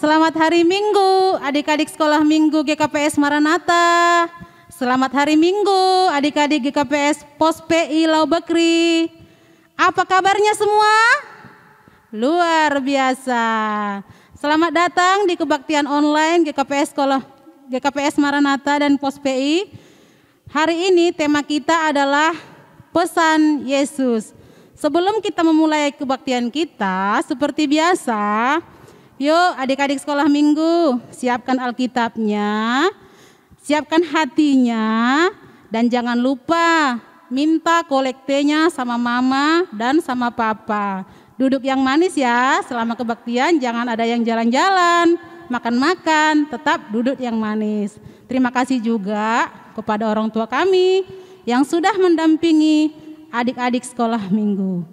Selamat hari Minggu, adik-adik sekolah Minggu GKPS Maranatha. Selamat hari Minggu, adik-adik GKPS Pos PI Lau Bekri. Apa kabarnya semua? Luar biasa. Selamat datang di kebaktian online GKPS Maranatha dan Pos PI. Hari ini tema kita adalah pesan Yesus. Sebelum kita memulai kebaktian kita, seperti biasa, yuk adik-adik sekolah Minggu, siapkan Alkitabnya, siapkan hatinya, dan jangan lupa minta kolektenya sama mama dan sama papa. Duduk yang manis ya, selama kebaktian jangan ada yang jalan-jalan, makan-makan, tetap duduk yang manis. Terima kasih juga kepada orang tua kami yang sudah mendampingi adik-adik sekolah Minggu.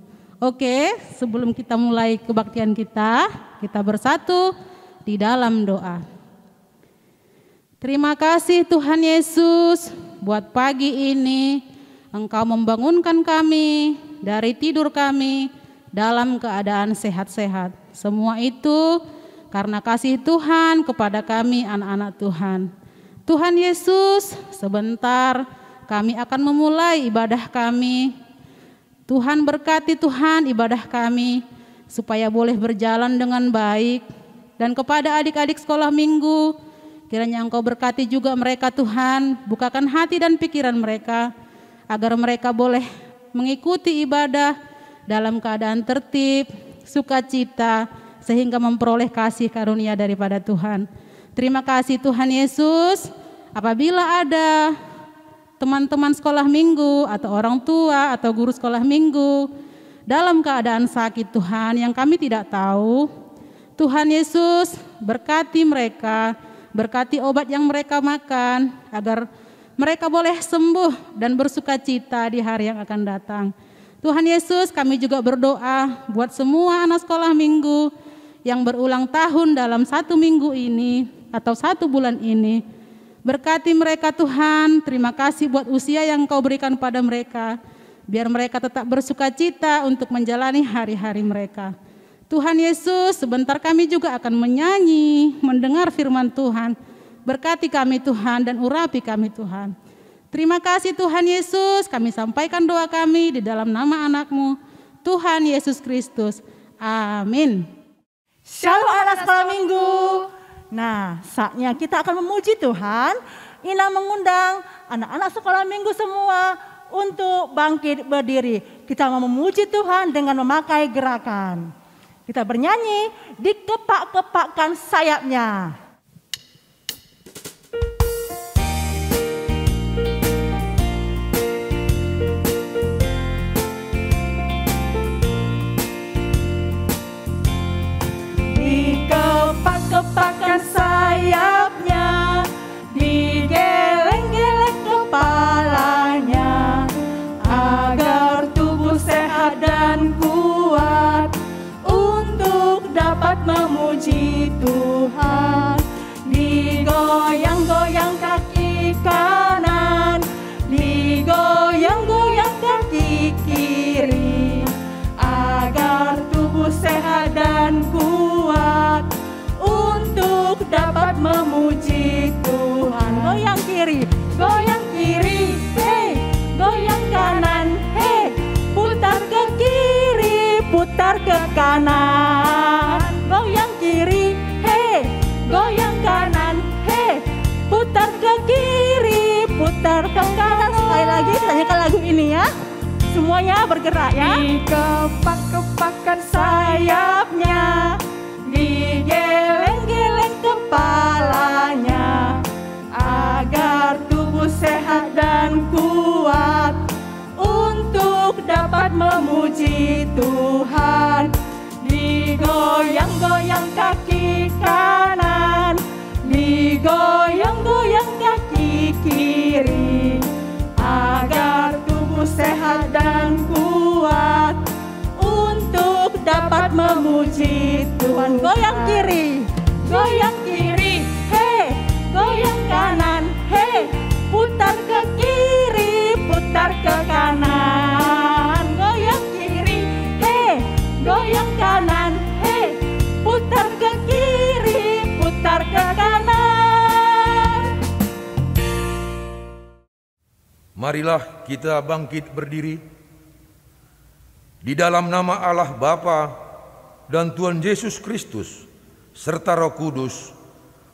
Oke, sebelum kita mulai kebaktian kita bersatu di dalam doa. Terima kasih Tuhan Yesus buat pagi ini Engkau membangunkan kami dari tidur kami dalam keadaan sehat-sehat. Semua itu karena kasih Tuhan kepada kami anak-anak Tuhan. Tuhan Yesus, sebentar kami akan memulai ibadah kami. Tuhan berkati Tuhan ibadah kami supaya boleh berjalan dengan baik. Dan kepada adik-adik sekolah Minggu, kiranya Engkau berkati juga mereka Tuhan, bukakan hati dan pikiran mereka agar mereka boleh mengikuti ibadah dalam keadaan tertib, sukacita, sehingga memperoleh kasih karunia daripada Tuhan. Terima kasih Tuhan Yesus. Apabila ada teman-teman sekolah Minggu atau orang tua atau guru sekolah Minggu dalam keadaan sakit Tuhan yang kami tidak tahu, Tuhan Yesus berkati mereka, berkati obat yang mereka makan agar mereka boleh sembuh dan bersukacita di hari yang akan datang. Tuhan Yesus, kami juga berdoa buat semua anak sekolah Minggu yang berulang tahun dalam 1 minggu ini atau 1 bulan ini. Berkati mereka Tuhan, terima kasih buat usia yang Kau berikan pada mereka. Biar mereka tetap bersukacita untuk menjalani hari-hari mereka. Tuhan Yesus, sebentar kami juga akan menyanyi, mendengar firman Tuhan. Berkati kami Tuhan dan urapi kami Tuhan. Terima kasih Tuhan Yesus, kami sampaikan doa kami di dalam nama anak-Mu, Tuhan Yesus Kristus. Amin. Shalom anak sekolah Minggu. Nah, saatnya kita akan memuji Tuhan. Ina mengundang anak-anak sekolah Minggu semua untuk bangkit berdiri. Kita mau memuji Tuhan dengan memakai gerakan. Kita bernyanyi, dikepak-kepakkan sayapnya. Dikepak-kepakkan sayapnya, digeleng-geleng kepalanya, agar tubuh sehat dan kuat untuk dapat memuji Tuhan. Digoyang-goyang kaki kanan, digoyang-goyang kaki kiri, agar tubuh sehat dan kuat untuk dapat memuji Tuhan. Goyang kiri, hey, goyang kanan, hey, putar ke kiri, putar ke kanan. Goyang kiri, hey, goyang kanan, hey, putar ke kiri, putar ke kanan. Sekali lagi, kita nyanyikan lagu ini ya. Semuanya bergerak ya. Dikepak-kepakkan sayapnya, digeleng-geleng kepalanya, agar tubuh sehat dan kuat untuk dapat memuji Tuhan. Digoyang-goyang kaki kanan, digoyang-goyang kaki kiri, agar tubuh sehat dan kuat untuk dapat memuji Tuhan. Goyang kiri, hey, goyang kanan, hey, putar ke kiri, putar ke kanan. Goyang kiri, hey, goyang kanan, hey, putar ke kiri, Marilah kita bangkit berdiri. Di dalam nama Allah Bapa dan Tuhan Yesus Kristus, serta Roh Kudus,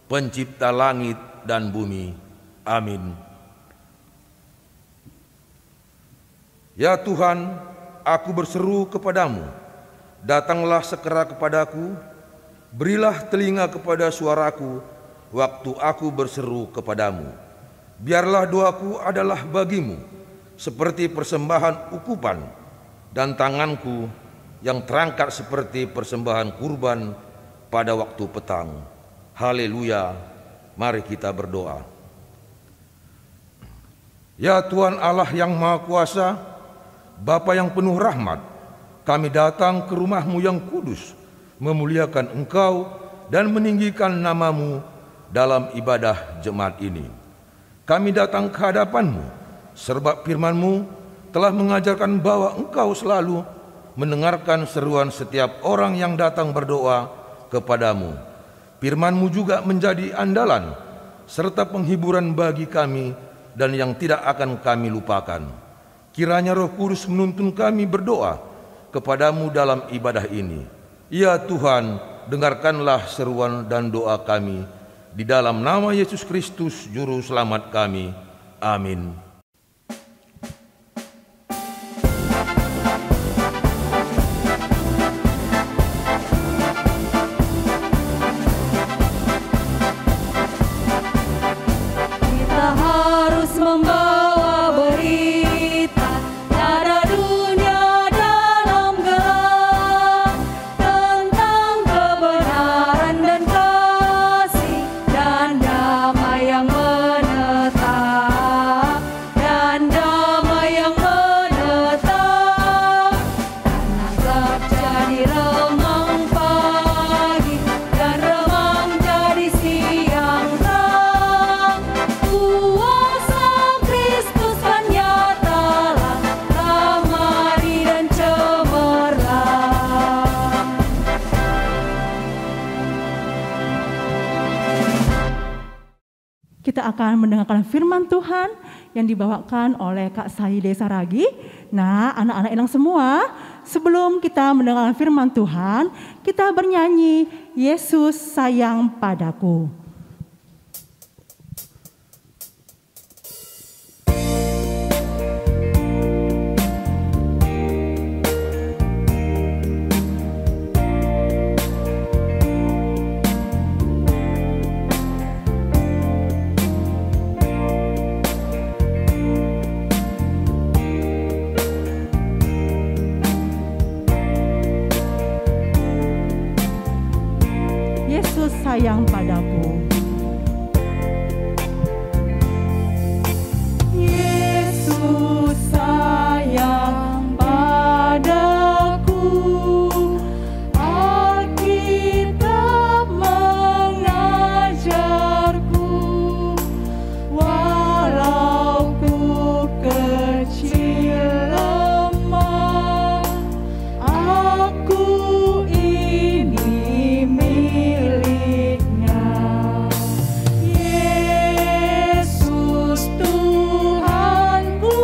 pencipta langit dan bumi. Amin. Ya Tuhan, aku berseru kepadamu, datanglah segera kepadaku, berilah telinga kepada suaraku waktu aku berseru kepadamu. Biarlah doaku adalah bagimu seperti persembahan ukupan, dan tanganku yang terangkat seperti persembahan kurban pada waktu petang. Haleluya, mari kita berdoa. Ya Tuhan Allah yang Maha Kuasa, Bapa yang penuh rahmat, kami datang ke rumah-Mu yang kudus, memuliakan Engkau dan meninggikan nama-Mu dalam ibadah jemaat ini. Kami datang ke hadapan-Mu, sebab firman-Mu telah mengajarkan bahwa Engkau selalu mendengarkan seruan setiap orang yang datang berdoa kepadamu. Firman-Mu juga menjadi andalan serta penghiburan bagi kami dan yang tidak akan kami lupakan. Kiranya Roh Kudus menuntun kami berdoa kepadamu dalam ibadah ini. Ya Tuhan, dengarkanlah seruan dan doa kami. Di dalam nama Yesus Kristus, Juru Selamat kami. Amin. Kita harus membawa berita pada dunia dalam gelap tentang kebenaran dan kasih dan damai yang menetap, dan damai yang menetap. Karena gelap jadi remang pagi dan remang jadi siang terang. Kuasa Kristus kan nyatalah, ramai dan cemerlang. Kita akan mendengarkan firman Tuhan yang dibawakan oleh Kak Saide Saragi. Nah, anak-anak Elang semua, sebelum kita mendengarkan firman Tuhan, kita bernyanyi Yesus sayang padaku. Yesus sayang padaku. Yesus sayang padaku. Alkitab mengajarku, walau ku kecil lemah, aku ini miliknya. Yesus Tuhanku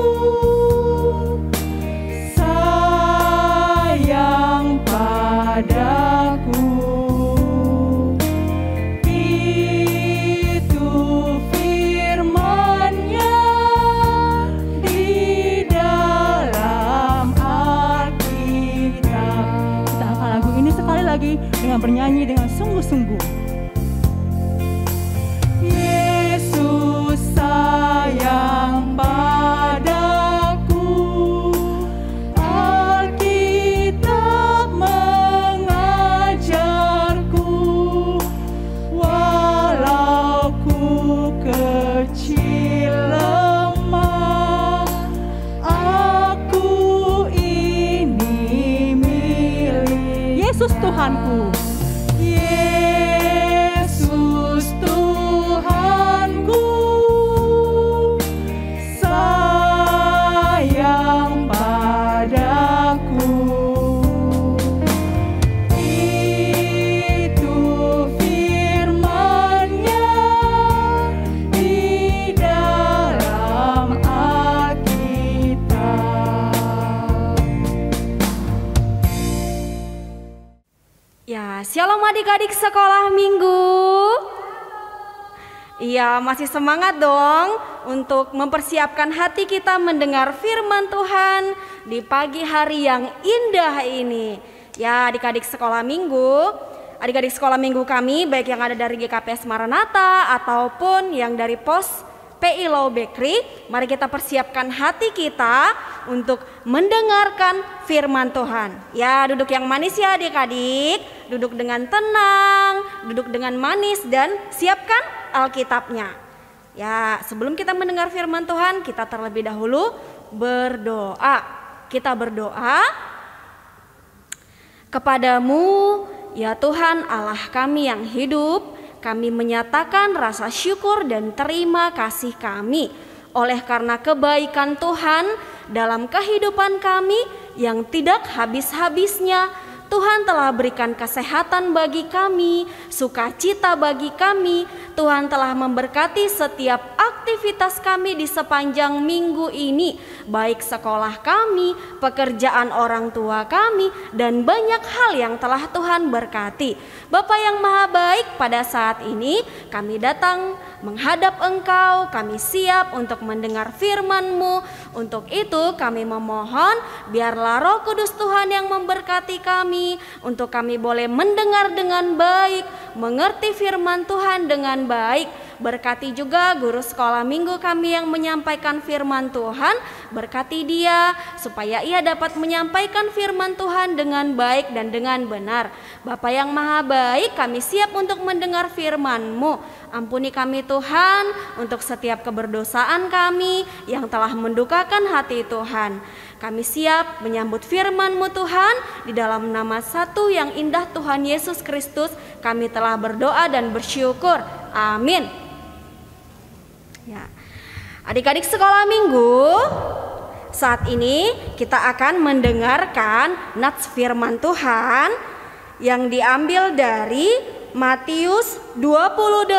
sayang padaku. Itu firman-Nya di dalam Alkitab. Kita akan lagu ini sekali lagi dengan bernyanyi dengan sungguh-sungguh. Yesus sayang padaku. Alkitab mengajarku, walau ku kecil lemah, aku ini milik Yesus Tuhanku. Yesus Tuhanku sayang padaku. Itu firman-Nya di dalam Alkitab. adik-adik sekolah minggu? Iya, masih semangat dong untuk mempersiapkan hati kita mendengar firman Tuhan di pagi hari yang indah ini. Ya, adik-adik sekolah minggu, adik-adik sekolah minggu kami, baik yang ada dari GKPS Maranatha ataupun yang dari pos PI Low Bakery, mari kita persiapkan hati kita untuk mendengarkan firman Tuhan. Ya, duduk yang manis ya adik-adik, duduk dengan tenang, duduk dengan manis dan siapkan Alkitabnya. Ya, sebelum kita mendengar firman Tuhan, kita terlebih dahulu berdoa. Kita berdoa. Kepadamu, ya Tuhan Allah kami yang hidup, kami menyatakan rasa syukur dan terima kasih kami oleh karena kebaikan Tuhan dalam kehidupan kami yang tidak habis-habisnya. Tuhan telah berikan kesehatan bagi kami, sukacita bagi kami. Tuhan telah memberkati setiap aktivitas kami di sepanjang minggu ini, baik sekolah kami, pekerjaan orang tua kami, dan banyak hal yang telah Tuhan berkati. Bapa yang Maha Baik, pada saat ini kami datang menghadap Engkau, kami siap untuk mendengar firman-Mu. Untuk itu kami memohon biarlah Roh Kudus Tuhan yang memberkati kami, untuk kami boleh mendengar dengan baik, mengerti firman Tuhan dengan baik. Berkati juga guru sekolah minggu kami yang menyampaikan firman Tuhan, berkati dia supaya ia dapat menyampaikan firman Tuhan dengan baik dan dengan benar. Bapa yang Maha Baik, kami siap untuk mendengar firman-Mu. Ampuni kami Tuhan untuk setiap keberdosaan kami yang telah mendukakan hati Tuhan. Kami siap menyambut firman-Mu Tuhan, di dalam nama satu yang indah Tuhan Yesus Kristus kami telah berdoa dan bersyukur. Amin. Ya. Adik-adik sekolah minggu, saat ini kita akan mendengarkan nats firman Tuhan yang diambil dari Matius 28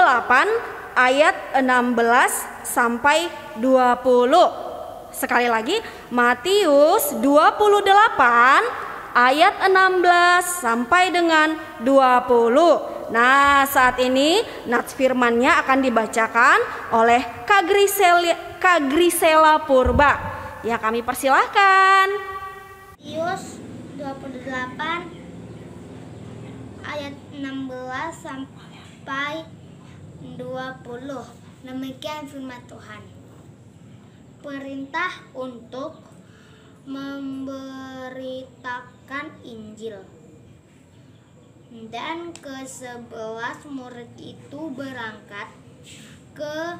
ayat 16 sampai 20. Sekali lagi, Matius 28 ayat 16 sampai dengan 20. Nah, saat ini nats firman-nya akan dibacakan oleh Kak Grisela Purba. Ya, kami persilahkan. Matius 28 ayat 16 sampai 20. Demikian firman Tuhan. Perintah untuk memberitakan Injil. Dan ke-11 murid itu berangkat ke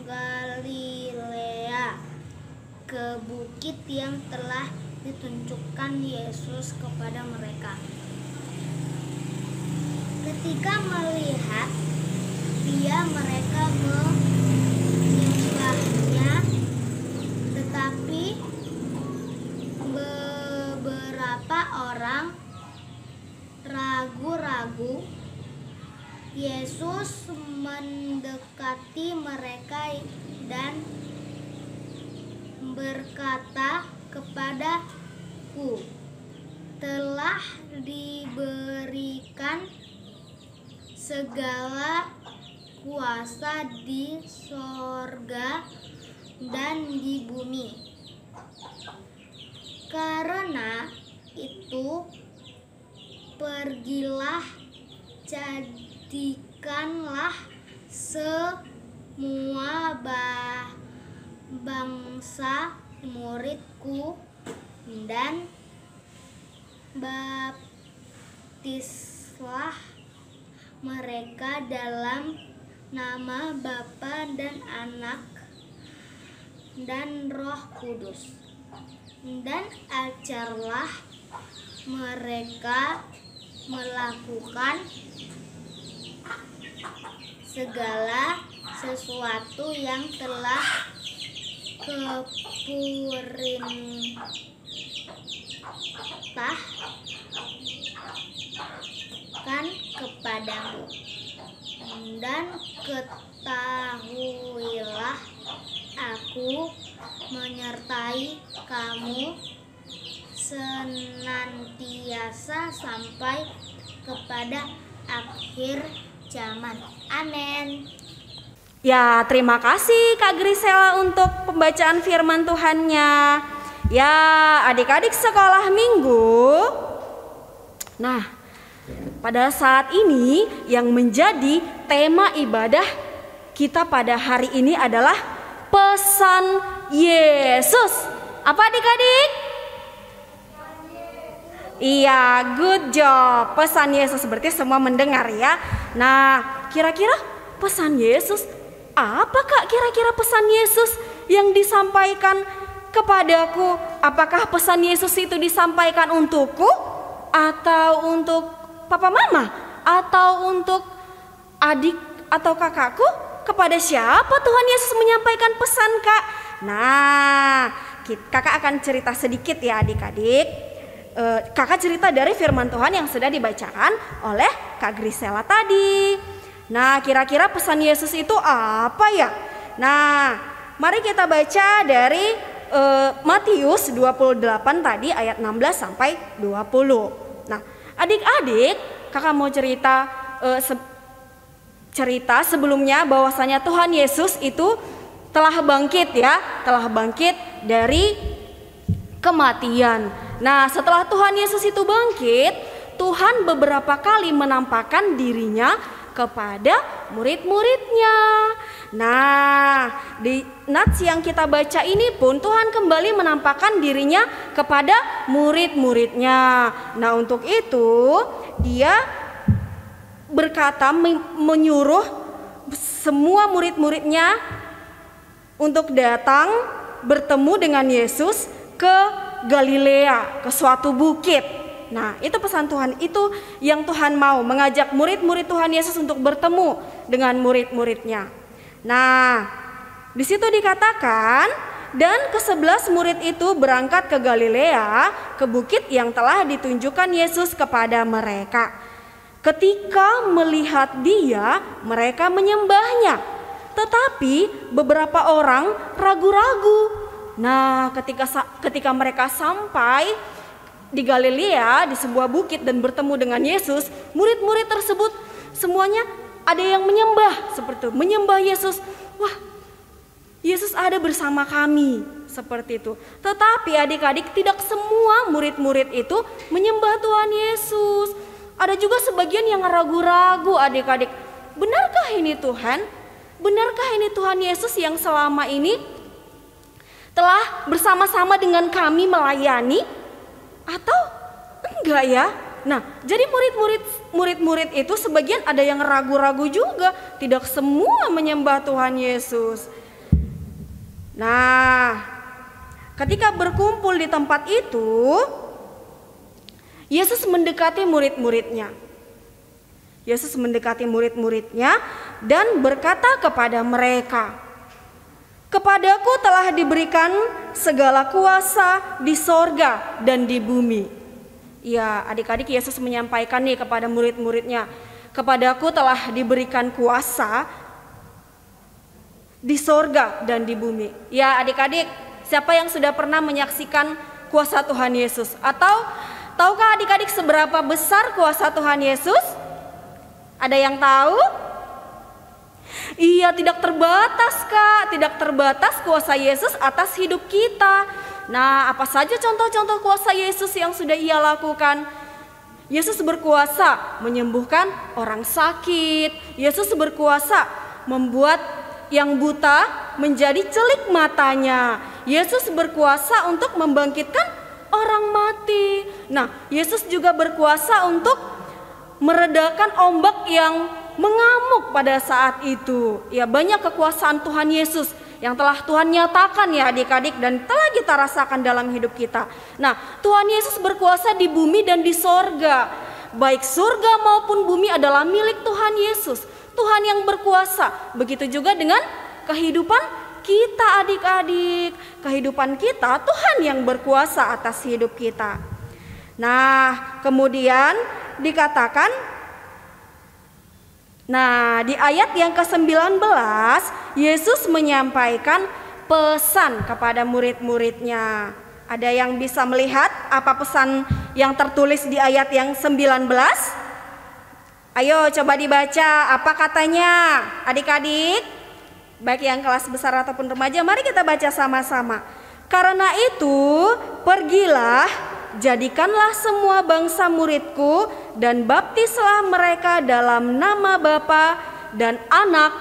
Galilea, ke bukit yang telah ditunjukkan Yesus kepada mereka. Ketika melihat dia, mereka menyembahnya, tetapi beberapa orang ragu-ragu. Yesus mendekati mereka dan berkata kepadaku, telah diberikan segala kuasa di sorga dan di bumi. Karena itu, pergilah, jadikanlah semua bangsa muridku dan baptislah mereka dalam nama Bapa dan Anak dan Roh Kudus, dan ajarlah mereka melakukan segala sesuatu yang telah kuperintahkan kepadamu. Dan ketahuilah, aku menyertai kamu senantiasa sampai kepada akhir zaman. Amin. Ya, terima kasih Kak Grisela untuk pembacaan firman Tuhannya. Ya, adik-adik sekolah minggu. Nah, pada saat ini yang menjadi tema ibadah kita pada hari ini adalah pesan Yesus. Apa adik-adik? Iya, good job. Pesan Yesus, berarti semua mendengar ya. Nah, kira-kira pesan Yesus apa Kak, kira-kira pesan Yesus yang disampaikan kepadaku? Apakah pesan Yesus itu disampaikan untukku? Atau untuk papa mama? Atau untuk adik atau kakakku? Kepada siapa Tuhan Yesus menyampaikan pesan Kak? Nah, kakak akan cerita sedikit ya adik-adik. Kakak cerita dari firman Tuhan yang sudah dibacakan oleh Kak Grisela tadi. Nah, kira-kira pesan Yesus itu apa ya? Nah, mari kita baca dari Matius 28 tadi ayat 16 sampai 20. Nah, adik-adik, kakak mau cerita sebelumnya bahwasanya Tuhan Yesus itu telah bangkit ya, telah bangkit dari kematian. Nah, setelah Tuhan Yesus itu bangkit, Tuhan beberapa kali menampakkan dirinya kepada murid-muridnya. Nah, di nats yang kita baca ini pun Tuhan kembali menampakkan dirinya kepada murid-muridnya. Nah, untuk itu dia berkata menyuruh semua murid-muridnya untuk datang bertemu dengan Yesus ke Galilea, ke suatu bukit. Nah, itu pesan Tuhan, itu yang Tuhan mau mengajak murid-murid Tuhan Yesus untuk bertemu dengan murid-muridnya. Nah, di situ dikatakan, dan ke-11 murid itu berangkat ke Galilea, ke bukit yang telah ditunjukkan Yesus kepada mereka. Ketika melihat dia, mereka menyembahnya, tetapi beberapa orang ragu-ragu. Nah, ketika mereka sampai di Galilea, di sebuah bukit dan bertemu dengan Yesus, murid-murid tersebut semuanya ada yang menyembah seperti itu, menyembah Yesus. Wah, Yesus ada bersama kami, seperti itu. Tetapi adik-adik, tidak semua murid-murid itu menyembah Tuhan Yesus. Ada juga sebagian yang ragu-ragu adik-adik. Benarkah ini Tuhan? Benarkah ini Tuhan Yesus yang selama ini telah bersama-sama dengan kami melayani? Atau enggak ya? Nah, jadi murid-murid itu sebagian ada yang ragu-ragu juga. Tidak semua menyembah Tuhan Yesus. Nah, ketika berkumpul di tempat itu, Yesus mendekati murid-muridnya. Yesus mendekati murid-muridnya dan berkata kepada mereka, "Kepadaku telah diberikan segala kuasa di sorga dan di bumi." Ya, adik-adik, Yesus menyampaikan nih kepada murid-muridnya, "Kepadaku telah diberikan kuasa di sorga dan di bumi." Ya, adik-adik, siapa yang sudah pernah menyaksikan kuasa Tuhan Yesus? Atau tahukah adik-adik seberapa besar kuasa Tuhan Yesus? Ada yang tahu? Iya, tidak terbatas Kak, tidak terbatas kuasa Yesus atas hidup kita. Nah, apa saja contoh-contoh kuasa Yesus yang sudah ia lakukan? Yesus berkuasa menyembuhkan orang sakit. Yesus berkuasa membuat yang buta menjadi celik matanya. Yesus berkuasa untuk membangkitkan orang mati. Nah, Yesus juga berkuasa untuk meredakan ombak yang mengamuk pada saat itu. Ya, banyak kekuasaan Tuhan Yesus yang telah Tuhan nyatakan ya adik-adik, dan telah kita rasakan dalam hidup kita. Nah, Tuhan Yesus berkuasa di bumi dan di sorga. Baik surga maupun bumi adalah milik Tuhan Yesus. Tuhan yang berkuasa. Begitu juga dengan kehidupan kita adik-adik. Kehidupan kita, Tuhan yang berkuasa atas hidup kita. Nah, kemudian dikatakan, nah, di ayat yang ke-19 Yesus menyampaikan pesan kepada murid-muridnya. Ada yang bisa melihat apa pesan yang tertulis di ayat yang 19? Ayo coba dibaca apa katanya adik-adik, baik yang kelas besar ataupun remaja. Mari kita baca sama-sama. Karena itu pergilah, jadikanlah semua bangsa muridku dan baptislah mereka dalam nama Bapa dan Anak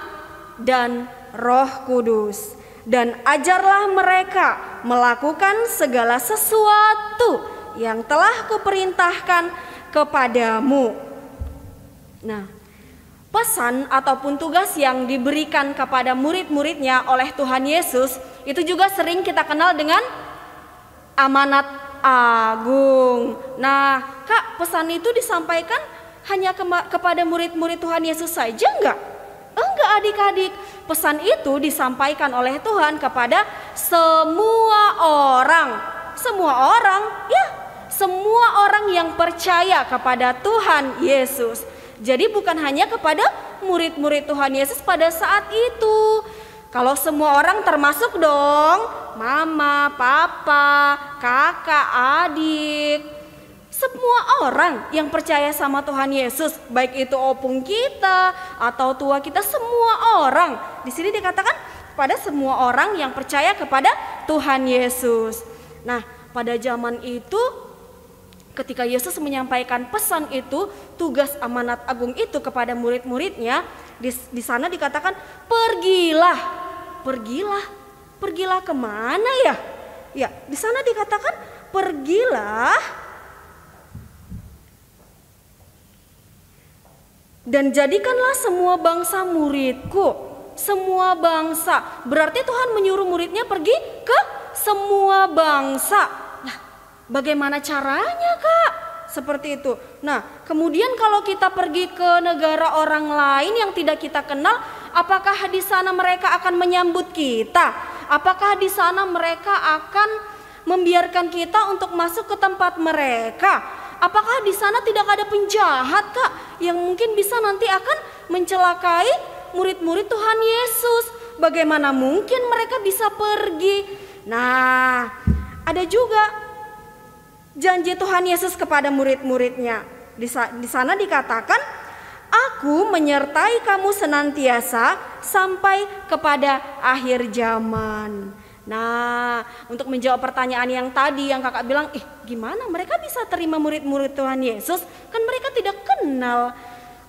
dan Roh Kudus. Dan ajarlah mereka melakukan segala sesuatu yang telah kuperintahkan kepadamu. Nah, pesan ataupun tugas yang diberikan kepada murid-muridnya oleh Tuhan Yesus itu juga sering kita kenal dengan amanat agung. Nah, Kak, pesan itu disampaikan hanya kepada murid-murid Tuhan Yesus saja enggak? Enggak adik-adik, pesan itu disampaikan oleh Tuhan kepada semua orang. Semua orang, ya, semua orang yang percaya kepada Tuhan Yesus. Jadi bukan hanya kepada murid-murid Tuhan Yesus pada saat itu. Kalau semua orang termasuk dong, mama, papa, kakak, adik. Semua orang yang percaya sama Tuhan Yesus, baik itu opung kita atau tua kita, semua orang. Di sini dikatakan pada semua orang yang percaya kepada Tuhan Yesus. Nah, pada zaman itu ketika Yesus menyampaikan pesan itu, tugas amanat agung itu kepada murid-muridnya, di sana dikatakan pergilah. Pergilah kemana ya? Ya, di sana dikatakan pergilah dan jadikanlah semua bangsa muridku. Semua bangsa, berarti Tuhan menyuruh muridnya pergi ke semua bangsa. Nah, bagaimana caranya, Kak? Seperti itu. Nah, kemudian kalau kita pergi ke negara orang lain yang tidak kita kenal, apakah di sana mereka akan menyambut kita? Apakah di sana mereka akan membiarkan kita untuk masuk ke tempat mereka? Apakah di sana tidak ada penjahat, Kak, yang mungkin bisa nanti akan mencelakai murid-murid Tuhan Yesus? Bagaimana mungkin mereka bisa pergi? Nah, ada juga janji Tuhan Yesus kepada murid-muridnya. Di sana dikatakan, aku menyertai kamu senantiasa sampai kepada akhir zaman. Nah, untuk menjawab pertanyaan yang tadi yang kakak bilang, gimana mereka bisa terima murid-murid Tuhan Yesus? Kan mereka tidak kenal.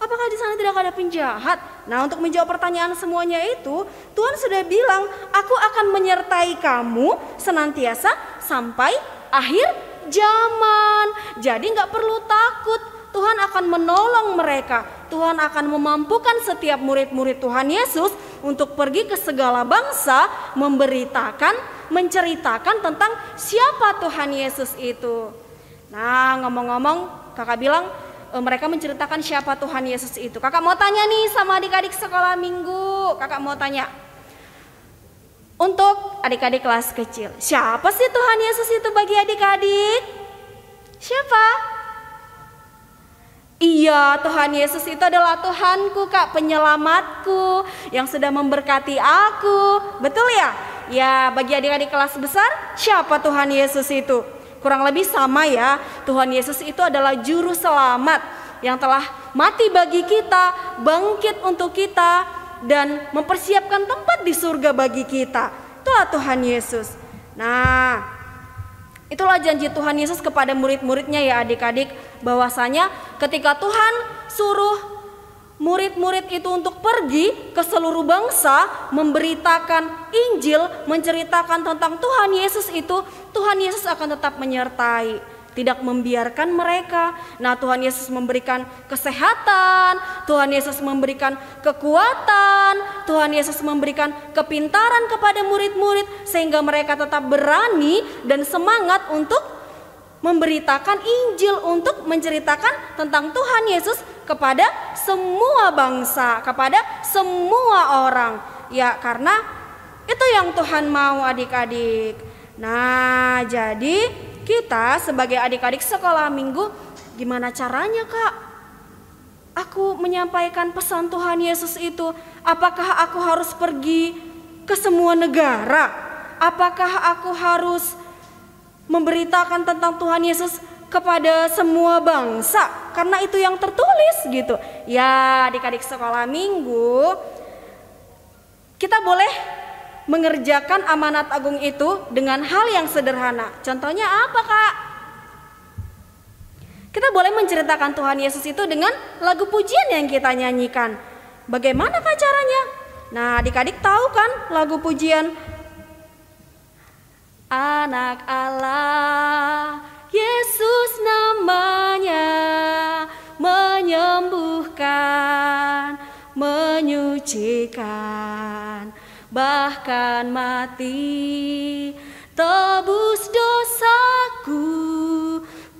Apakah di sana tidak ada penjahat? Nah, untuk menjawab pertanyaan semuanya itu, Tuhan sudah bilang, aku akan menyertai kamu senantiasa sampai akhir zaman. Jadi nggak perlu takut, Tuhan akan menolong mereka. Tuhan akan memampukan setiap murid-murid Tuhan Yesus untuk pergi ke segala bangsa, memberitakan, menceritakan tentang siapa Tuhan Yesus itu. Nah, ngomong-ngomong, kakak bilang mereka menceritakan siapa Tuhan Yesus itu. Kakak mau tanya nih sama adik-adik sekolah minggu. Kakak mau tanya, untuk adik-adik kelas kecil, siapa sih Tuhan Yesus itu bagi adik-adik? Siapa? Iya, Tuhan Yesus itu adalah Tuhanku, Kak, penyelamatku yang sudah memberkati aku. Betul ya? Ya, bagi adik-adik kelas besar, siapa Tuhan Yesus itu? Kurang lebih sama ya. Tuhan Yesus itu adalah juru selamat yang telah mati bagi kita, bangkit untuk kita, dan mempersiapkan tempat di surga bagi kita. Itulah Tuhan Yesus. Nah, itulah janji Tuhan Yesus kepada murid-muridnya ya adik-adik, bahwasanya ketika Tuhan suruh murid-murid itu untuk pergi ke seluruh bangsa, memberitakan Injil, menceritakan tentang Tuhan Yesus itu, Tuhan Yesus akan tetap menyertai, tidak membiarkan mereka. Nah, Tuhan Yesus memberikan kesehatan, Tuhan Yesus memberikan kekuatan, Tuhan Yesus memberikan kepintaran kepada murid-murid sehingga mereka tetap berani dan semangat untuk memberitakan Injil, untuk menceritakan tentang Tuhan Yesus kepada semua bangsa, kepada semua orang. Ya, karena itu yang Tuhan mau adik-adik. Nah, jadi kita sebagai adik-adik sekolah minggu, gimana caranya, Kak? Aku menyampaikan pesan Tuhan Yesus itu. Apakah aku harus pergi ke semua negara? Apakah aku harus memberitakan tentang Tuhan Yesus kepada semua bangsa? karena itu yang tertulis gitu. Ya, adik-adik sekolah minggu, kita boleh mengerjakan amanat agung itu dengan hal yang sederhana. Contohnya apa, Kak? Kita boleh menceritakan Tuhan Yesus itu dengan lagu pujian yang kita nyanyikan. Bagaimana Kak caranya? Nah, adik-adik tahu kan lagu pujian Anak Allah, Yesus namanya, menyembuhkan, menyucikan, bahkan mati, tebus dosaku,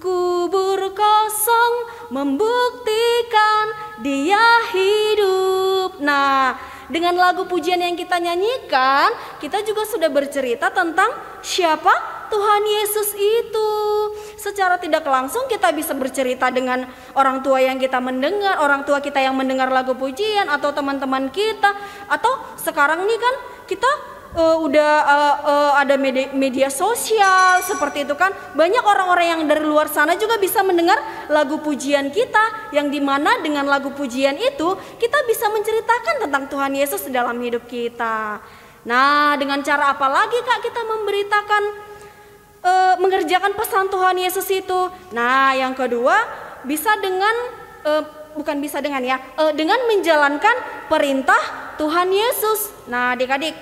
kubur kosong, membuktikan Dia hidup. Nah, dengan lagu pujian yang kita nyanyikan, kita juga sudah bercerita tentang siapa Tuhan Yesus itu. Secara tidak langsung kita bisa bercerita dengan orang tua yang kita mendengar, orang tua kita yang mendengar lagu pujian, atau teman-teman kita, atau sekarang ini kan kita ada media sosial seperti itu kan. Banyak orang-orang yang dari luar sana juga bisa mendengar lagu pujian kita, yang dimana dengan lagu pujian itu kita bisa menceritakan tentang Tuhan Yesus dalam hidup kita. Nah, dengan cara apa lagi Kak kita memberitakan, mengerjakan pesan Tuhan Yesus itu? Nah, yang kedua bisa dengan dengan menjalankan perintah Tuhan Yesus. Nah, adik-adik,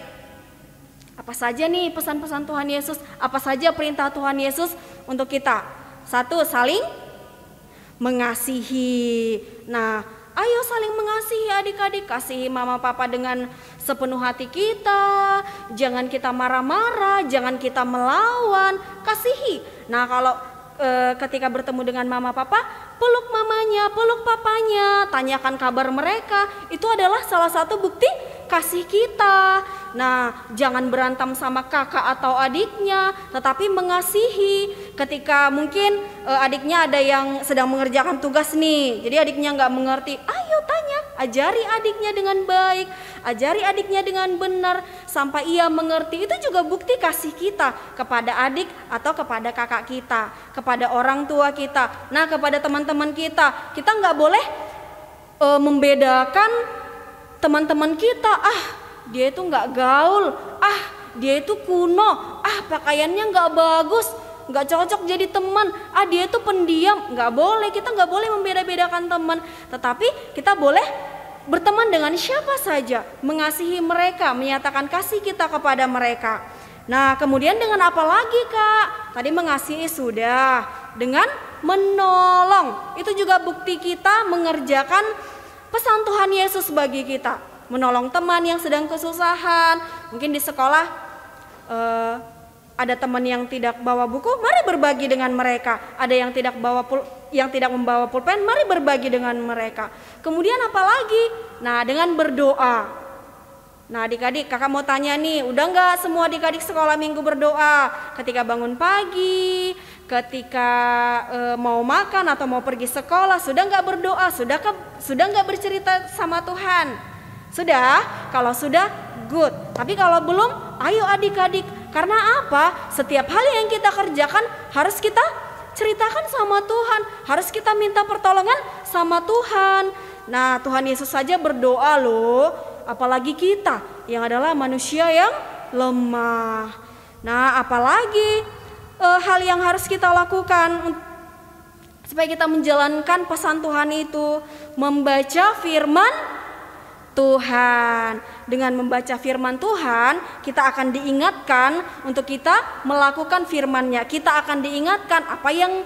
apa saja nih pesan-pesan Tuhan Yesus? Apa saja perintah Tuhan Yesus untuk kita? 1, saling mengasihi. Nah, ayo saling mengasihi adik-adik. Kasihi mama papa dengan sepenuh hati kita. Jangan kita marah-marah, jangan kita melawan. Kasihi. Nah, kalau ketika bertemu dengan mama papa, peluk mamanya, peluk papanya, tanyakan kabar mereka. Itu adalah salah satu bukti kasih kita. Nah, jangan berantem sama kakak atau adiknya, tetapi mengasihi. Ketika mungkin adiknya ada yang sedang mengerjakan tugas nih, jadi adiknya nggak mengerti, ayo tanya, ajari adiknya dengan baik, ajari adiknya dengan benar sampai ia mengerti. Itu juga bukti kasih kita kepada adik atau kepada kakak kita, kepada orang tua kita. Nah, kepada teman-teman kita nggak boleh membedakan teman-teman kita. Dia itu nggak gaul, dia itu kuno, pakaiannya nggak bagus, nggak cocok jadi teman, dia itu pendiam. Nggak boleh, kita nggak boleh membeda-bedakan teman, tetapi kita boleh berteman dengan siapa saja, mengasihi mereka, menyatakan kasih kita kepada mereka. Nah, kemudian dengan apa lagi Kak? Tadi mengasihi sudah, dengan menolong, itu juga bukti kita mengerjakan pesan Tuhan Yesus bagi kita. Menolong teman yang sedang kesusahan. Mungkin di sekolah ada teman yang tidak bawa buku, mari berbagi dengan mereka. Ada yang tidak membawa pulpen, mari berbagi dengan mereka. Kemudian apa lagi? Nah, dengan berdoa. Nah, adik-adik, kakak mau tanya nih, udah nggak semua adik-adik sekolah minggu berdoa? Ketika bangun pagi, ketika mau makan atau mau pergi sekolah, sudah nggak berdoa? Sudah nggak bercerita sama Tuhan? Sudah? Kalau sudah, good. Tapi kalau belum, ayo adik-adik. Karena apa? Setiap hal yang kita kerjakan harus kita ceritakan sama Tuhan. Harus kita minta pertolongan sama Tuhan. Nah, Tuhan Yesus saja berdoa loh. Apalagi kita yang adalah manusia yang lemah. Nah, apalagi hal yang harus kita lakukan supaya kita menjalankan pesan Tuhan itu? Membaca firman Tuhan. Dengan membaca firman Tuhan, kita akan diingatkan untuk kita melakukan firman-Nya. Kita akan diingatkan apa yang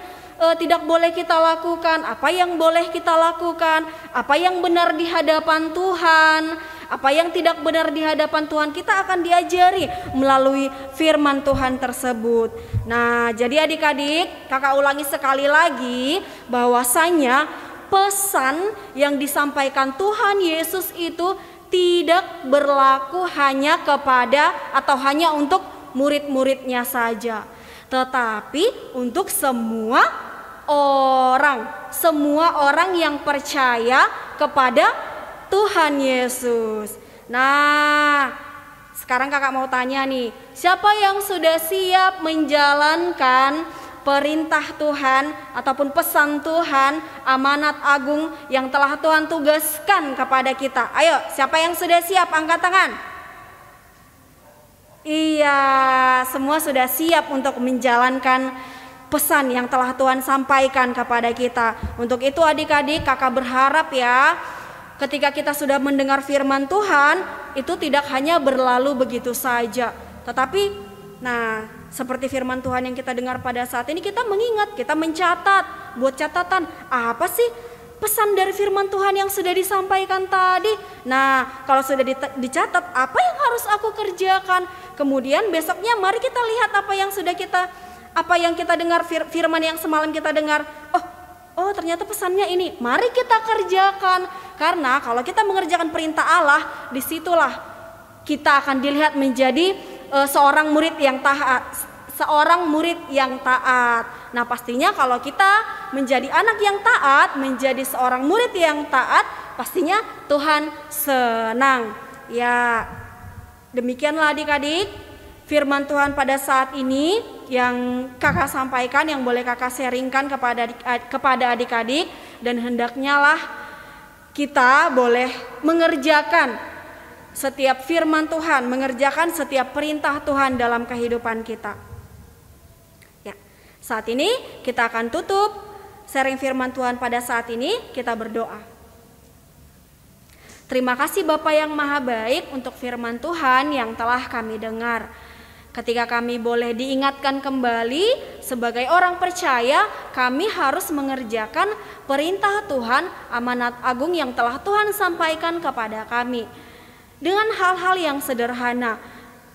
tidak boleh kita lakukan, apa yang boleh kita lakukan, apa yang benar di hadapan Tuhan, apa yang tidak benar di hadapan Tuhan. Kita akan diajari melalui firman Tuhan tersebut. Nah, jadi adik-adik, kakak ulangi sekali lagi bahwasanya pesan yang disampaikan Tuhan Yesus itu tidak berlaku hanya kepada atau hanya untuk murid-muridnya saja, tetapi untuk semua orang yang percaya kepada Tuhan Yesus. Nah, sekarang kakak mau tanya nih, siapa yang sudah siap menjalankan perintah Tuhan ataupun pesan Tuhan, amanat agung yang telah Tuhan tugaskan kepada kita. Ayo, siapa yang sudah siap angkat tangan? Iya, semua sudah siap untuk menjalankan pesan yang telah Tuhan sampaikan kepada kita. Untuk itu adik-adik, kakak berharap ya, ketika kita sudah mendengar firman Tuhan, itu tidak hanya berlalu begitu saja, tetapi seperti firman Tuhan yang kita dengar pada saat ini, kita mengingat, kita mencatat, buat catatan, apa sih pesan dari firman Tuhan yang sudah disampaikan tadi. Nah, kalau sudah dicatat, apa yang harus aku kerjakan? Kemudian besoknya mari kita lihat apa yang kita dengar, firman yang semalam kita dengar. Oh ternyata pesannya ini, mari kita kerjakan. Karena kalau kita mengerjakan perintah Allah, disitulah kita akan dilihat menjadi seorang murid yang taat. Nah, pastinya kalau kita menjadi anak yang taat, menjadi seorang murid yang taat, pastinya Tuhan senang. Ya, demikianlah adik-adik firman Tuhan pada saat ini yang kakak sampaikan, yang boleh kakak sharingkan kepada adik-adik. Dan hendaknya lah kita boleh mengerjakan setiap firman Tuhan, mengerjakan setiap perintah Tuhan dalam kehidupan kita. Ya, saat ini kita akan tutup sharing firman Tuhan pada saat ini, kita berdoa. Terima kasih Bapa yang Maha Baik untuk firman Tuhan yang telah kami dengar. Ketika kami boleh diingatkan kembali sebagai orang percaya, kami harus mengerjakan perintah Tuhan, amanat agung yang telah Tuhan sampaikan kepada kami. Dengan hal-hal yang sederhana,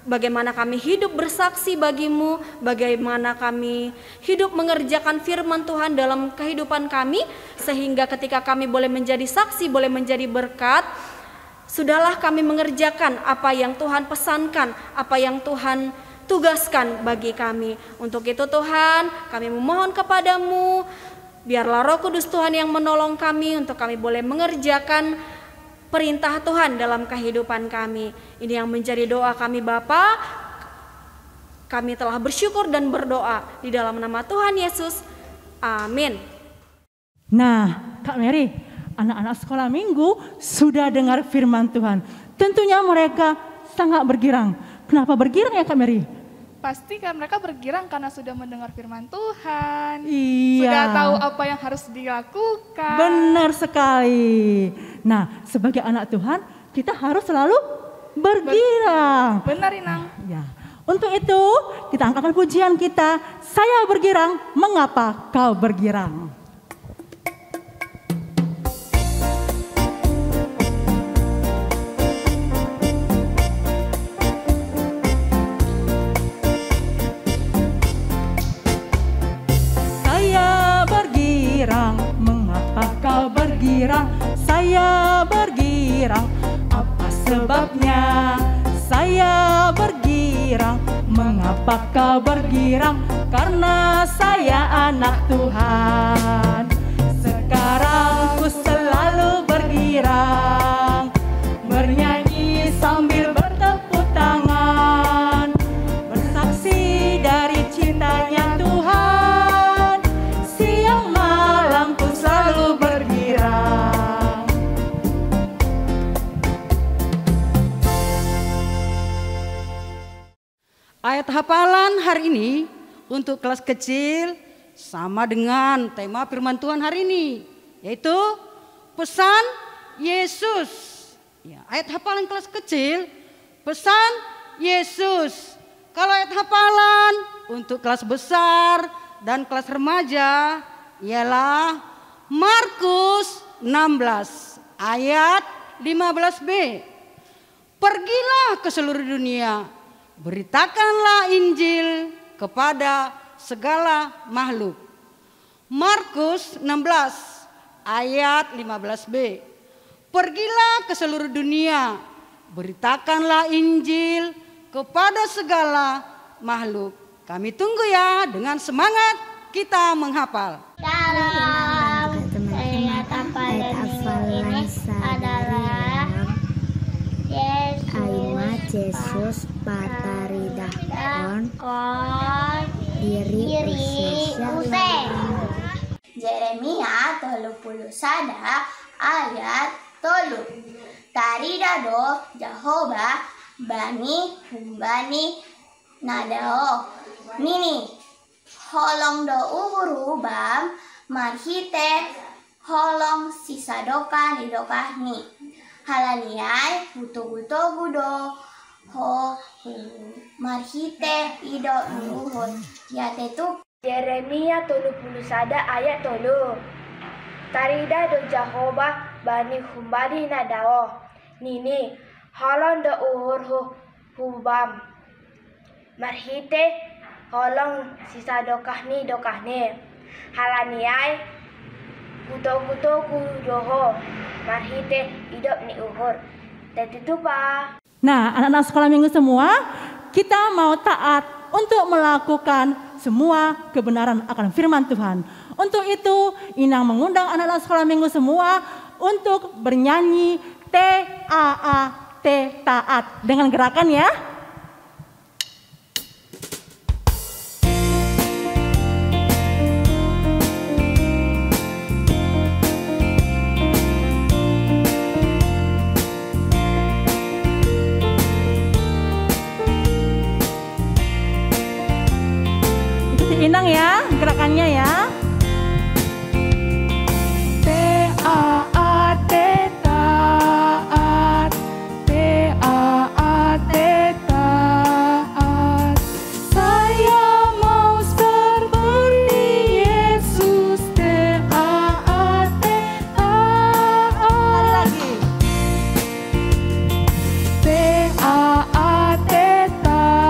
bagaimana kami hidup bersaksi bagimu, bagaimana kami hidup mengerjakan firman Tuhan dalam kehidupan kami, sehingga ketika kami boleh menjadi saksi, boleh menjadi berkat, sudahlah kami mengerjakan apa yang Tuhan pesankan, apa yang Tuhan tugaskan bagi kami. Untuk itu Tuhan, kami memohon kepadamu, biarlah Roh Kudus Tuhan yang menolong kami untuk kami boleh mengerjakan perintah Tuhan dalam kehidupan kami. Ini yang menjadi doa kami Bapa. Kami telah bersyukur dan berdoa di dalam nama Tuhan Yesus. Amin. Nah, Kak Mary, anak-anak sekolah minggu sudah dengar firman Tuhan. Tentunya mereka sangat bergirang. Kenapa bergirang ya Kak Mary? Pasti kan mereka bergirang karena sudah mendengar firman Tuhan. Iya. Sudah tahu apa yang harus dilakukan. Benar sekali. Nah, sebagai anak Tuhan, kita harus selalu bergirang. Benar, Inang. Ya. Untuk itu, kita angkatkan pujian kita. Saya bergirang, mengapa kau bergirang? Mengapa kau bergirang? Saya bergirang, apa sebabnya? Saya bergirang, mengapa kau bergirang? Karena saya anak Tuhan. Sekarang ku selalu bergirang, bernyanyi sambil bertepuk tangan, bersaksi dari cintanya Tuhan. Ayat hafalan hari ini untuk kelas kecil sama dengan tema firman Tuhan hari ini, yaitu pesan Yesus. Ya, ayat hafalan kelas kecil, pesan Yesus. Kalau ayat hafalan untuk kelas besar dan kelas remaja ialah Markus 16 ayat 15b. Pergilah ke seluruh dunia, beritakanlah Injil kepada segala makhluk. Markus 16 ayat 15b. Pergilah ke seluruh dunia, beritakanlah Injil kepada segala makhluk. Kami tunggu ya, dengan semangat kita menghafal. Salam. Ayat hafalan adalah Yesus Yesus pataridahon kon diri usai. Jeremia 31 ayat 3. Taridado Jehovah bani humbani nadao nini holong do uhuru bam marhite holong sisadoka nidokah ni halaniai hutugutogu do ho marhite ido nuhut yatetu. Yeremia 31 ayat 3. Tarida do Jehovah bani humbani nadao nini holong do uhur hubam marhite holong sisa dokahni halaniai buto doho marhite idop ni uhur itu pa. Nah, anak-anak sekolah minggu semua, kita mau taat untuk melakukan semua kebenaran akan firman Tuhan. Untuk itu, Inang mengundang anak-anak sekolah minggu semua untuk bernyanyi TAAT, taat, dengan gerakan ya. Inang ya, gerakannya ya. Taat, taat, taat, taat. Saya mau seperti Yesus. Taat, taat. Lagi. Taat, taat, taat.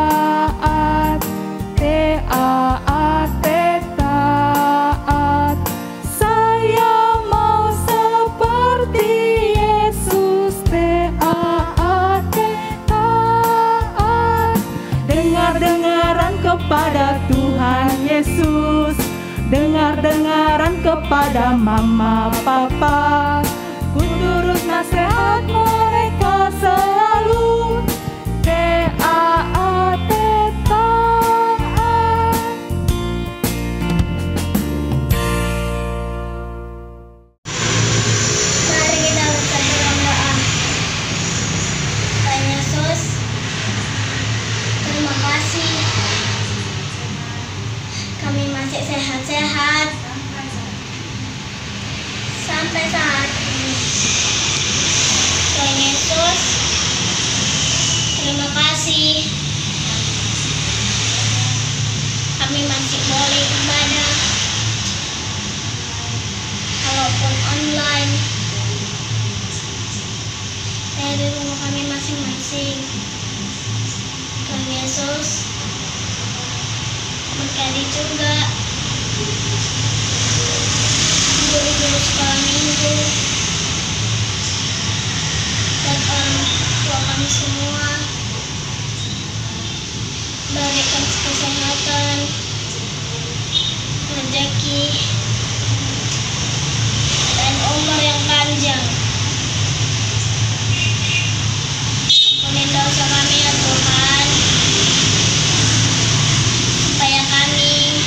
Kepada Tuhan Yesus, dengar-dengaran kepada mama papa, ku turut nasihat mereka selalu. TAAT, taat. Mari kita bersama dalam doa. Tuhan Yesus, terima kasih kami masih sehat-sehat sampai saat ini. Tuhan Yesus, terima kasih kami masih boleh ibadah walaupun online dari rumah kami masing-masing. Tuhan Yesus, berkati juga guru-guru sekolah minggu dan orang tua kami semua, berikan kesehatan, rezeki, dan umur yang panjang. Ampuni dosa kami ya Tuhan, supaya kami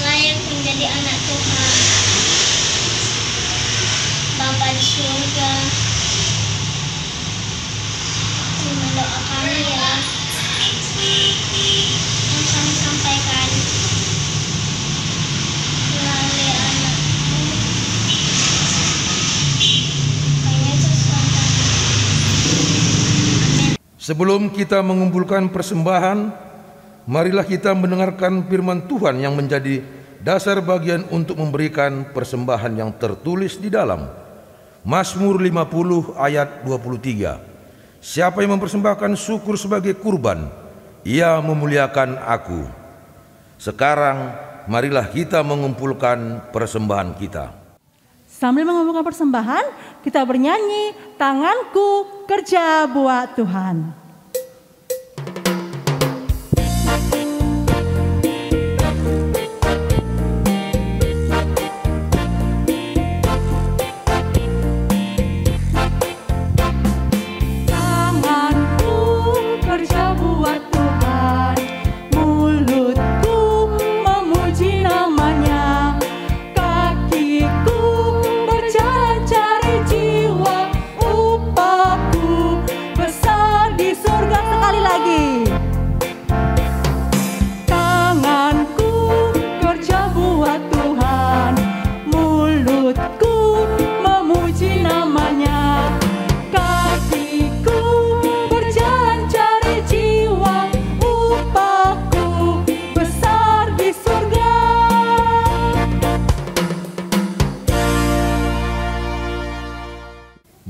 layak menjadi anak Tuhan. Bapa di surga, terima doa kami ya, yang kami sampaikan melalui anak-Mu. Tuhan Yesus, Tuhan. Sebelum kita mengumpulkan persembahan, marilah kita mendengarkan firman Tuhan yang menjadi dasar bagian untuk memberikan persembahan yang tertulis di dalam Mazmur 50 ayat 23. Siapa yang mempersembahkan syukur sebagai kurban, ia memuliakan aku. Sekarang marilah kita mengumpulkan persembahan kita. Sambil mengumpulkan persembahan, kita bernyanyi Tanganku Kerja Buat Tuhan. Tanganku kerja buat Tuhan.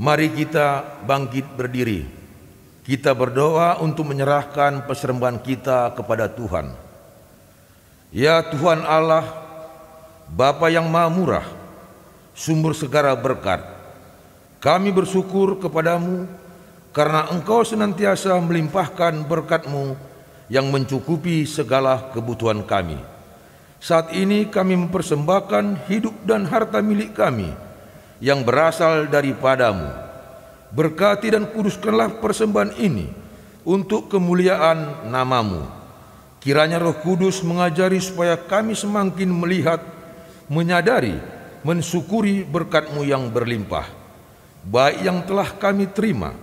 Mari kita bangkit berdiri. Kita berdoa untuk menyerahkan persembahan kita kepada Tuhan. Ya Tuhan Allah, Bapa yang Maha Murah, sumber segala berkat, kami bersyukur kepadamu karena Engkau senantiasa melimpahkan berkat-Mu yang mencukupi segala kebutuhan kami. Saat ini kami mempersembahkan hidup dan harta milik kami yang berasal daripadamu. Berkati dan kuduskanlah persembahan ini untuk kemuliaan nama-Mu. Kiranya Roh Kudus mengajari supaya kami semakin melihat, menyadari, mensyukuri berkat-Mu yang berlimpah, baik yang telah kami terima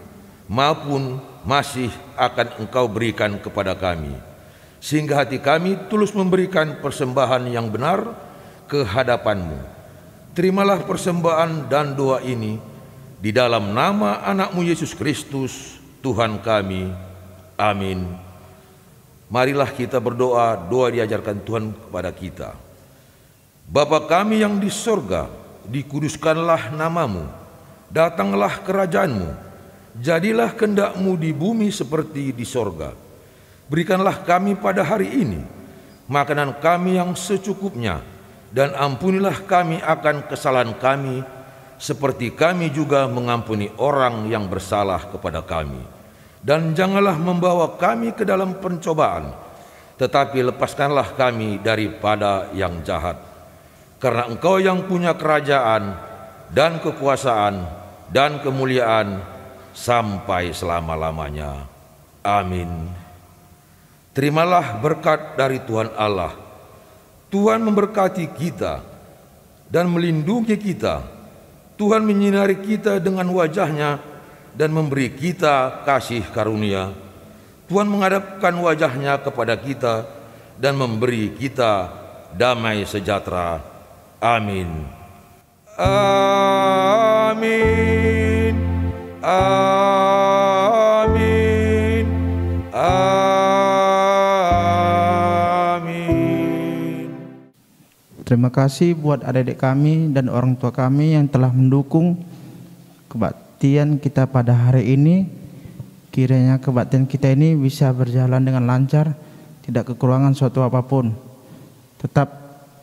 maupun masih akan Engkau berikan kepada kami, sehingga hati kami tulus memberikan persembahan yang benar ke hadapan-Mu. Terimalah persembahan dan doa ini di dalam nama anak-Mu Yesus Kristus, Tuhan kami. Amin. Marilah kita berdoa, doa diajarkan Tuhan kepada kita. Bapa kami yang di sorga, dikuduskanlah nama-Mu, datanglah kerajaan-Mu, jadilah kehendak-Mu di bumi seperti di sorga. Berikanlah kami pada hari ini makanan kami yang secukupnya, dan ampunilah kami akan kesalahan kami, seperti kami juga mengampuni orang yang bersalah kepada kami. Dan janganlah membawa kami ke dalam pencobaan, tetapi lepaskanlah kami daripada yang jahat. Karena Engkau yang punya kerajaan dan kekuasaan dan kemuliaan sampai selama-lamanya. Amin. Terimalah berkat dari Tuhan Allah. Tuhan memberkati kita dan melindungi kita. Tuhan menyinari kita dengan wajah-Nya dan memberi kita kasih karunia. Tuhan menghadapkan wajah-Nya kepada kita dan memberi kita damai sejahtera. Amin. Amin. Amin. Amin. Terima kasih buat adik-adik kami dan orang tua kami yang telah mendukung kebaktian kita pada hari ini. Kiranya kebaktian kita ini bisa berjalan dengan lancar, tidak kekurangan suatu apapun. Tetap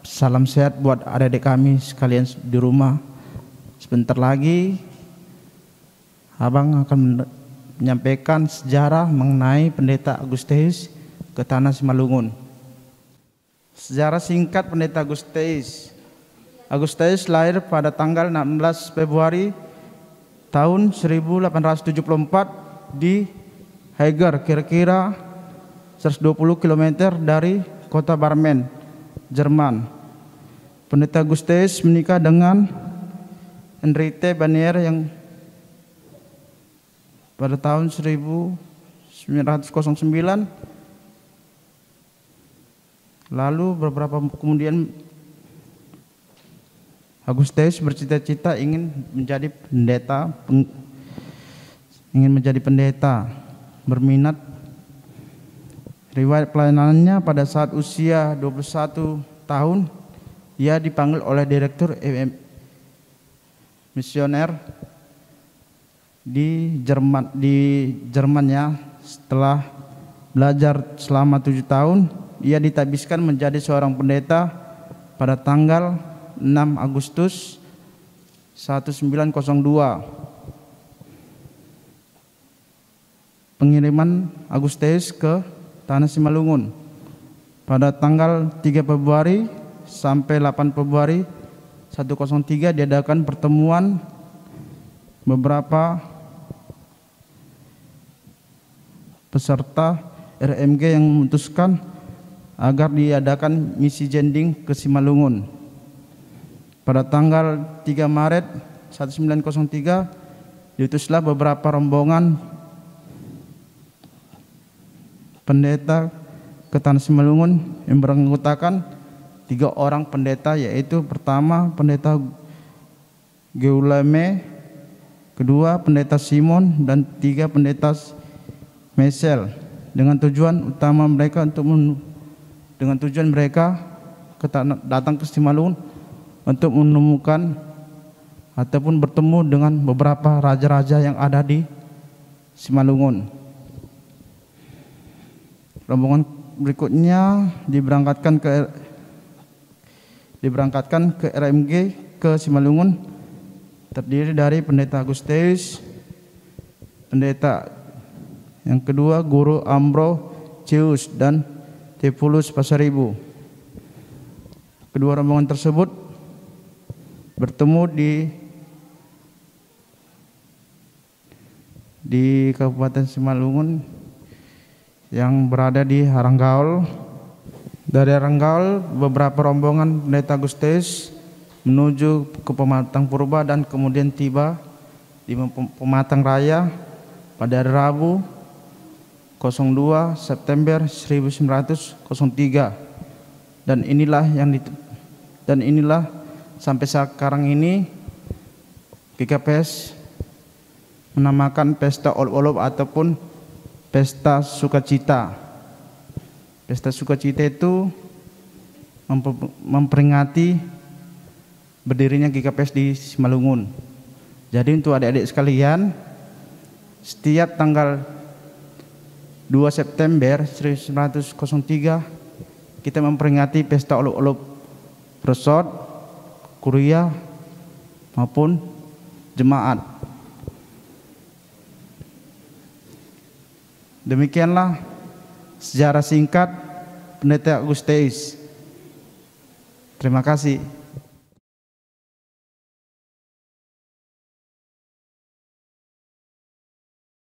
salam sehat buat adik-adik kami sekalian di rumah. Sebentar lagi Abang akan menyampaikan sejarah mengenai Pendeta Agusteus ke Tanah Simalungun. Sejarah singkat Pendeta Agusteus. Agusteus lahir pada tanggal 16 Februari tahun 1874 di Heger, kira-kira 120 km dari kota Barmen, Jerman. Pendeta Agusteus menikah dengan Henriette Banier yang pada tahun 1909. Lalu beberapa kemudian Agusteus bercita-cita ingin menjadi pendeta, berminat. Riwayat pelayanannya pada saat usia 21 tahun, ia dipanggil oleh direktur misioner di Jermannya. Setelah belajar selama 7 tahun, ia ditabiskan menjadi seorang pendeta pada tanggal 6 Agustus 1902. Pengiriman Agusteus ke Tanah Simalungun pada tanggal 3 Februari sampai 8 Februari 103 diadakan pertemuan beberapa peserta RMG yang memutuskan agar diadakan misi jending ke Simalungun. Pada tanggal 3 Maret 1903 diutuslah beberapa rombongan pendeta ke Tanah Simalungun yang beranggotakan 3 orang pendeta, yaitu pertama pendeta Guillaume, kedua pendeta Simon, dan 3 pendeta Michel, dengan tujuan mereka datang ke Simalungun untuk menemukan ataupun bertemu dengan beberapa raja-raja yang ada di Simalungun. Rombongan berikutnya diberangkatkan ke RMG ke Simalungun, terdiri dari Pendeta Agusteus, pendeta yang kedua Guru Ambro Ceus dan Tepulus Pasaribu. Kedua rombongan tersebut bertemu di Kabupaten Simalungun yang berada di Haranggaol. Dari Haranggaol beberapa rombongan Pendeta Agusteus menuju ke Pematang Purba dan kemudian tiba di Pematang Raya pada hari Rabu 02 September 1903. Dan inilah sampai sekarang ini GKPS menamakan pesta olup-olup ataupun pesta sukacita. Pesta sukacita itu memperingati berdirinya GKPS di Simalungun. Jadi untuk adik-adik sekalian, setiap tanggal 2 September 1903 kita memperingati pesta olup-olup resort, kuliah maupun jemaat. Demikianlah sejarah singkat Pendeta Agusteus. Terima kasih.